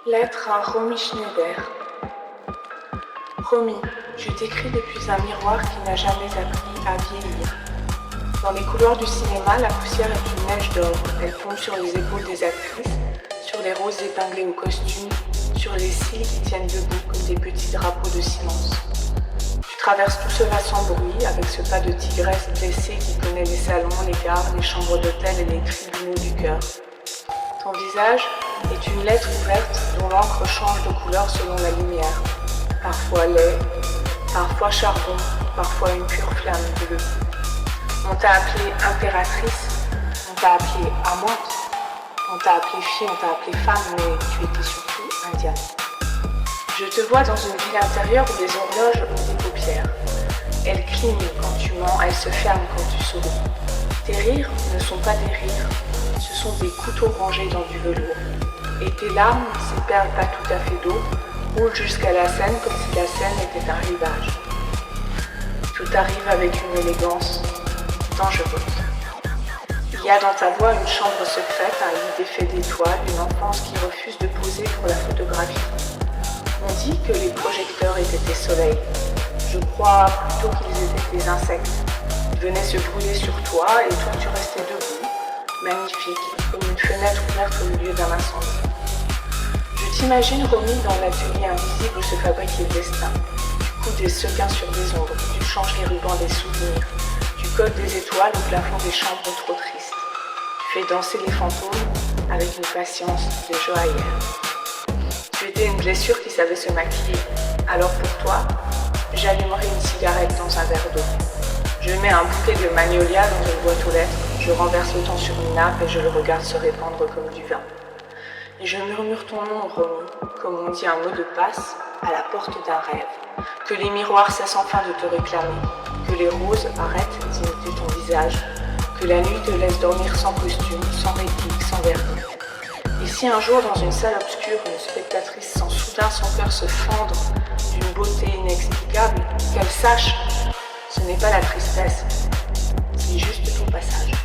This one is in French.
Lettre à Romy Schneider. Romy, je t'écris depuis un miroir qui n'a jamais appris à vieillir. Dans les couloirs du cinéma, la poussière est une neige d'or. Elle tombe sur les épaules des actrices, sur les roses épinglées au costume, sur les cils qui tiennent debout comme des petits drapeaux de silence. Tu traverses tout cela sans bruit, avec ce pas de tigresse blessée qui connaît les salons, les gares, les chambres d'hôtel et les tribunaux du cœur. Ton visage est une lettre ouverte dont l'encre change de couleur selon la lumière. Parfois lait, parfois charbon, parfois une pure flamme bleue. On t'a appelée impératrice, on t'a appelée amante, on t'a appelée fille, on t'a appelée femme, mais tu étais surtout indienne. Je te vois dans une ville intérieure où les horloges ont des paupières. Elles clignent quand tu mens, elles se ferment quand tu souris. Tes rires ne sont pas des rires, ce sont des couteaux rangés dans du velours. Et tes larmes, ces perles pas tout à fait d'eau, roulent jusqu'à la Seine comme si la Seine était un rivage. Tout arrive avec une élégance dangereuse. Il y a dans ta voix une chambre secrète, un lit défait d'étoiles, une enfance qui refuse de poser pour la photographie. On dit que les projecteurs étaient des soleils. Je crois plutôt qu'ils étaient des insectes. Ils venaient se brûler sur toi et toi tu restais debout, magnifique, comme une fenêtre ouverte au milieu d'un incendie. Je t'imagine Romy dans l'atelier invisible où se fabrique les destins. Tu couds des sequins sur des ombres, tu changes les rubans des souvenirs, tu colles des étoiles au plafond des chambres trop tristes. Tu fais danser les fantômes avec une patience de joaillière. Tu étais une blessure qui savait se maquiller. Alors pour toi, j'allumerai une cigarette dans un verre d'eau. Je mets un bouquet de magnolia dans une boîte aux lettres, je renverse le temps sur une nappe et je le regarde se répandre comme du vin. Et je murmure ton nom, Romy, comme on dit un mot de passe à la porte d'un rêve. Que les miroirs cessent enfin de te réclamer, que les roses arrêtent d'imiter ton visage, que la nuit te laisse dormir sans costume, sans réplique, sans vernis. Et si un jour, dans une salle obscure, une spectatrice sent soudain son cœur se fendre d'une beauté inexplicable, qu'elle sache, ce n'est pas la tristesse, c'est juste ton passage.